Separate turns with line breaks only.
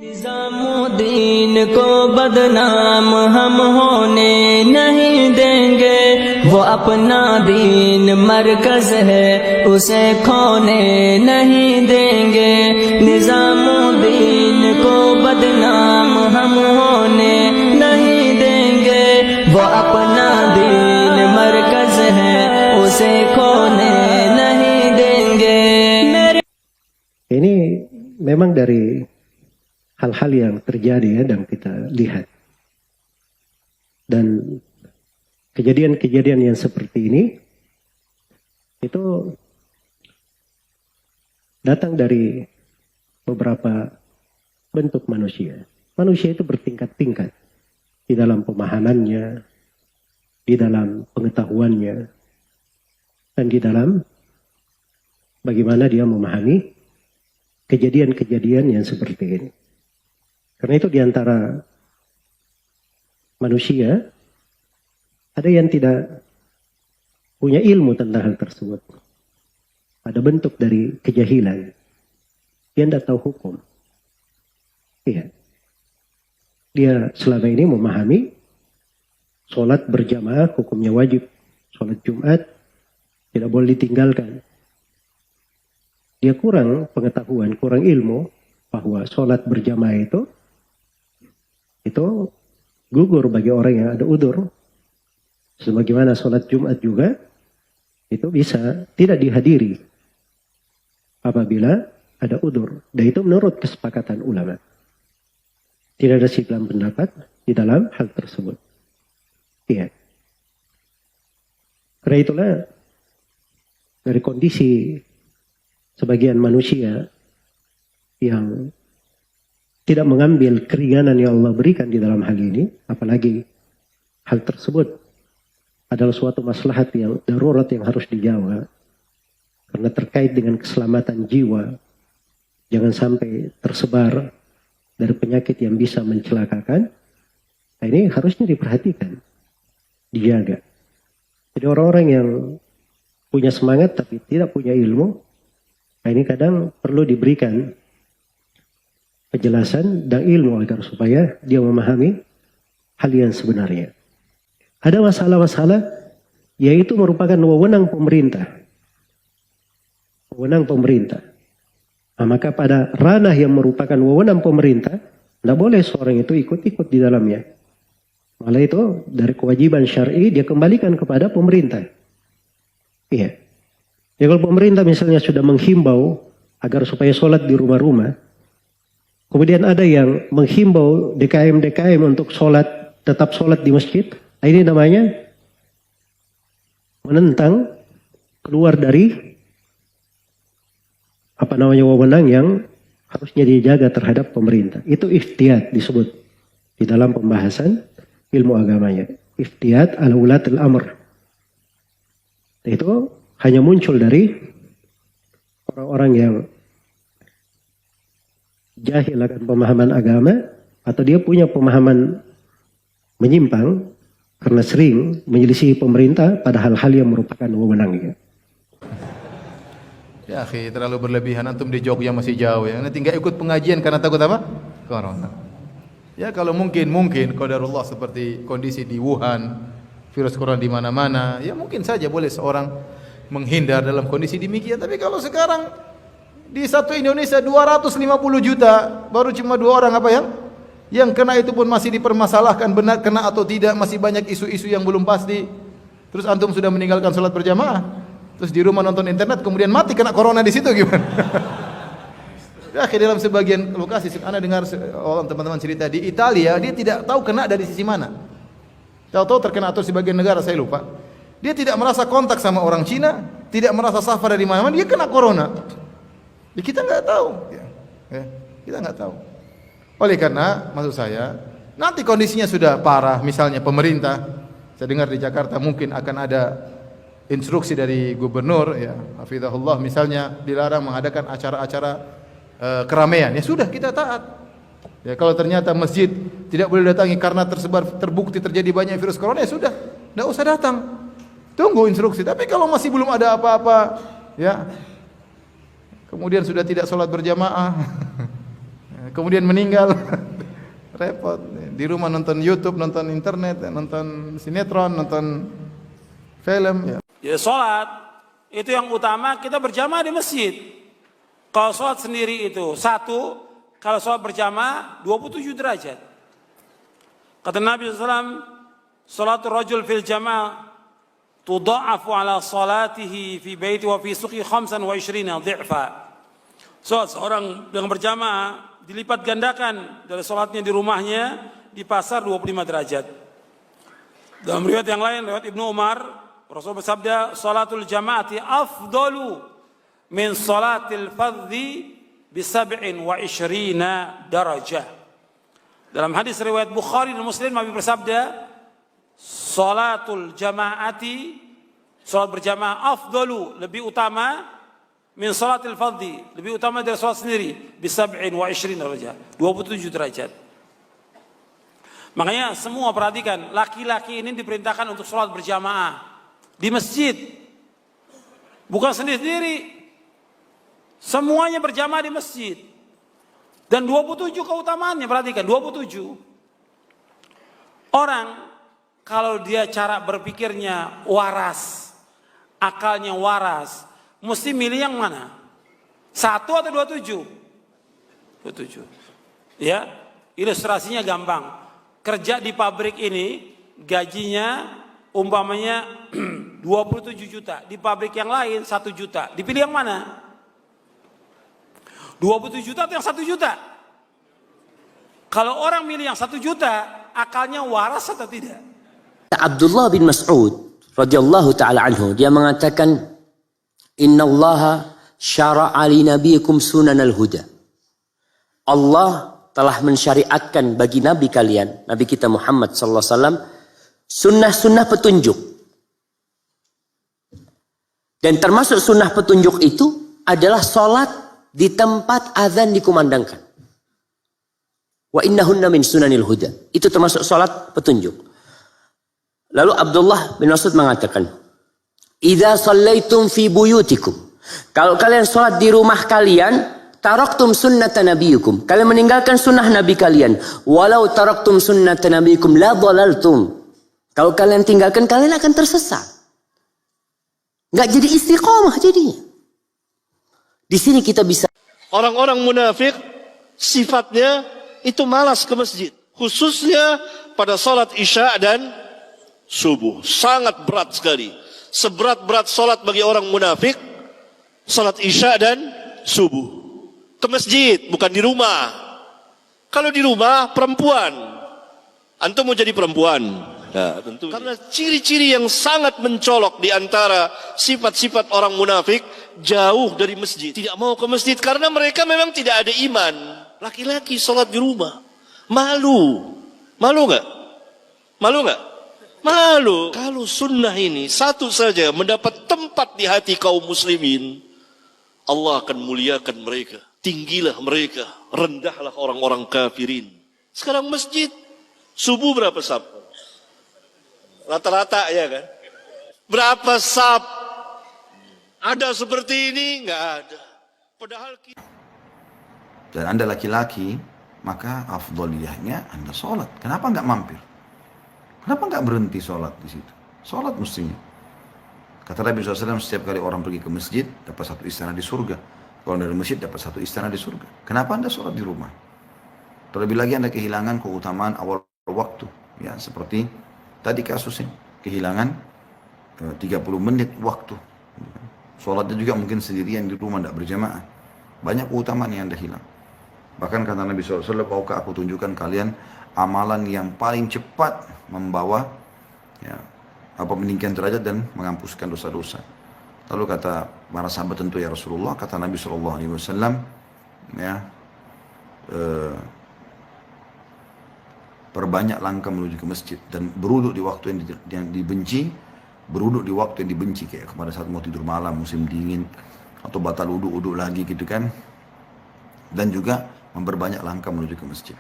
निजामुद्दीन को बदनाम हम होने नहीं देंगे, वो अपना दीन मरकज है उसे खोने नहीं देंगे। निजामुद्दीन को बदनाम हम होने नहीं देंगे, वो अपना दीन मरकज है उसे खोने नहीं देंगे।
Ini memang dari hal-hal yang terjadi ya, dan kita lihat. Dan kejadian-kejadian yang seperti ini itu datang dari beberapa bentuk manusia. Manusia itu bertingkat-tingkat di dalam pemahamannya, di dalam pengetahuannya, dan di dalam bagaimana dia memahami kejadian-kejadian yang seperti ini. Karena itu di antara manusia ada yang tidak punya ilmu tentang hal tersebut. Ada bentuk dari kejahilan. Dia tidak tahu hukum. Iya. Dia selama ini memahami sholat berjamaah hukumnya wajib. Sholat Jumat tidak boleh ditinggalkan. Dia kurang pengetahuan, kurang ilmu bahwa sholat berjamaah itu gugur bagi orang yang ada udzur. Sebagaimana sholat Jumat juga itu bisa tidak dihadiri apabila ada udzur. Dan itu menurut kesepakatan ulama. Tidak ada silang pendapat di dalam hal tersebut. Iya. Karena itulah dari kondisi sebagian manusia yang tidak mengambil keringanan yang Allah berikan di dalam hal ini, apalagi hal tersebut adalah suatu maslahat yang darurat yang harus dijaga karena terkait dengan keselamatan jiwa, jangan sampai tersebar dari penyakit yang bisa mencelakakan. Nah, ini harusnya diperhatikan, dijaga. Jadi orang-orang yang punya semangat tapi tidak punya ilmu, nah ini kadang perlu diberikan penjelasan dan ilmu agar supaya dia memahami hal yang sebenarnya. Ada masalah-masalah yaitu merupakan wewenang pemerintah. Wewenang pemerintah. Nah, maka pada ranah yang merupakan wewenang pemerintah, tidak boleh seorang itu ikut-ikut di dalamnya. Malah itu dari kewajiban syar'i dia kembalikan kepada pemerintah. Iya. Ya kalau pemerintah misalnya sudah menghimbau agar supaya sholat di rumah-rumah, kemudian ada yang menghimbau DKM untuk tetap sholat di masjid, ini namanya menentang keluar dari wewenang yang harusnya dijaga terhadap pemerintah. Itu iftiyat disebut di dalam pembahasan ilmu agamanya. Iftiyat ala ulatil amr. Itu hanya muncul dari orang-orang yang jahil akan pemahaman agama, atau dia punya pemahaman menyimpang karena sering menyelisihi pemerintah pada hal-hal yang merupakan wewenangnya.
Ya akhi, terlalu berlebihan, antum di Jogja masih jauh ya. Nanti nggak ikut pengajian karena takut apa? Corona. Ya kalau mungkin qadarullah seperti kondisi di Wuhan, virus corona di mana-mana, ya mungkin saja boleh seorang menghindar dalam kondisi demikian. Tapi kalau sekarang di satu Indonesia 250 juta, baru cuma 2 orang yang kena, itu pun masih dipermasalahkan benar kena atau tidak, masih banyak isu-isu yang belum pasti. Terus antum sudah meninggalkan sholat berjamaah, terus di rumah nonton internet, kemudian mati kena corona di situ gimana? Ya, dalam sebagian lokasi, Anda dengar teman-teman cerita di Italia, dia tidak tahu kena dari sisi mana. Tahu-tahu terkena, atau sebagian negara saya lupa. Dia tidak merasa kontak sama orang Cina, tidak merasa safar dari mana-mana, dia kena corona. Ya, kita nggak tahu. Kita nggak tahu. Oleh karena, maksud saya, nanti kondisinya sudah parah, misalnya pemerintah, saya dengar di Jakarta mungkin akan ada instruksi dari gubernur, ya, hafizahullah, misalnya dilarang mengadakan acara-acara keramaian. Ya sudah, kita taat. Ya, kalau ternyata masjid tidak boleh datangi karena terbukti terjadi banyak virus corona, ya sudah, tidak usah datang. Tunggu instruksi. Tapi kalau masih belum ada apa-apa, ya, kemudian sudah tidak sholat berjamaah, kemudian meninggal. Repot. Di rumah nonton YouTube, nonton internet, nonton sinetron, nonton film. Ya.
Ya sholat itu yang utama kita berjamaah di masjid. Kalau sholat sendiri itu 1, kalau sholat berjamaah 27 derajat. Kata Nabi SAW, sholatul rajul fil jamaah tudha'afu ala salatihi fi baiti wa fi suqi 25 dhi'fa. Sholat seorang yang berjamaah dilipat gandakan dari sholatnya di rumahnya di pasar 25 derajat. Dalam riwayat yang lain, riwayat Ibnu Umar, Rasul bersabda, "Shalatul jama'ati afdalu min shalatil fardhi bi 27 darajah." Dalam hadis riwayat Bukhari dan Muslim, Nabi bersabda, "Shalatul jama'ati, salat berjamaah afdalu, lebih utama min shalatil fardhi, lebih utama dari salat sendiri bi 27 darajah, 27 derajat." Makanya semua perhatikan, laki-laki ini diperintahkan untuk salat berjamaah di masjid, bukan sendiri-sendiri. Semuanya berjamaah di masjid. Dan 27 keutamaannya, perhatikan, 27. Orang kalau dia cara berpikirnya waras, akalnya waras, mesti milih yang mana? 1 atau 27? 27. Ya, ilustrasinya gampang. Kerja di pabrik ini, gajinya umpamanya 27 juta. Di pabrik yang lain 1 juta. Dipilih yang mana? 27 juta atau yang 1 juta? Kalau orang milih yang 1 juta, akalnya waras atau tidak?
Abdullah bin Mas'ud radhiyallahu taala anhu, dia mengatakan, "Innallaha syara'a li nabiyikum sunanal huda." Allah telah mensyariatkan bagi nabi kalian, nabi kita Muhammad sallallahu alaihi wasallam, sunnah-sunnah petunjuk. Dan termasuk sunnah petunjuk itu adalah salat di tempat azan dikumandangkan. Wa innahunna min sunanil huda. Itu termasuk salat petunjuk. Lalu Abdullah bin Mas'ud mengatakan, "Idza shallaitum fi buyutikum." Kalau kalian salat di rumah kalian, taraktum sunnata nabiyukum. Kalian meninggalkan sunnah nabi kalian. Walau taraktum sunnata nabiyukum la dhalaltum. Kalau kalian tinggalkan, kalian akan tersesat. Enggak jadi istiqomah jadinya. Di sini kita bisa.
Orang-orang munafik sifatnya itu malas ke masjid. Khususnya pada salat isya dan subuh. Sangat berat sekali. Seberat-berat salat bagi orang munafik, salat isya dan subuh. Ke masjid, bukan di rumah. Kalau di rumah, perempuan. Antum mau jadi perempuan? Ya, tentu. Karena ciri-ciri yang sangat mencolok di antara sifat-sifat orang munafik, jauh dari masjid. Tidak mau ke masjid karena mereka memang tidak ada iman. Laki-laki sholat di rumah. Malu. Malu nggak? Malu nggak? Malu. Kalau sunnah ini satu saja mendapat tempat di hati kaum muslimin, Allah akan muliakan mereka. Tinggilah mereka, rendahlah orang-orang kafirin. Sekarang masjid, subuh berapa saf? Rata-rata ya kan? Berapa saf? Ada seperti ini? Nggak ada. Padahal kita...
Dan Anda laki-laki, maka afdoliyahnya Anda sholat. Kenapa nggak mampir? Kenapa nggak berhenti sholat di situ? Sholat mestinya. Kata Nabi SAW, setiap kali orang pergi ke masjid, dapat 1 istana di surga. Kalau dari masjid dapat 1 istana di surga. Kenapa Anda sholat di rumah? Terlebih lagi Anda kehilangan keutamaan awal waktu. Ya, seperti tadi kasusnya. Kehilangan 30 menit waktu. Sholatnya juga mungkin sendirian di rumah, tidak berjamaah. Banyak keutamaan yang Anda hilang. Bahkan kata Nabi SAW, "Maukah aku tunjukkan kalian amalan yang paling cepat membawa meninggikan derajat dan menghapuskan dosa-dosa." Lalu kata para sahabat, tentu ya Rasulullah. Kata Nabi SAW, perbanyak langkah menuju ke masjid dan beruduk di waktu yang dibenci, beruduk di waktu yang dibenci, kayak pada saat mau tidur malam, musim dingin, atau batal uduk lagi gitu kan. Dan juga memperbanyak langkah menuju ke masjid.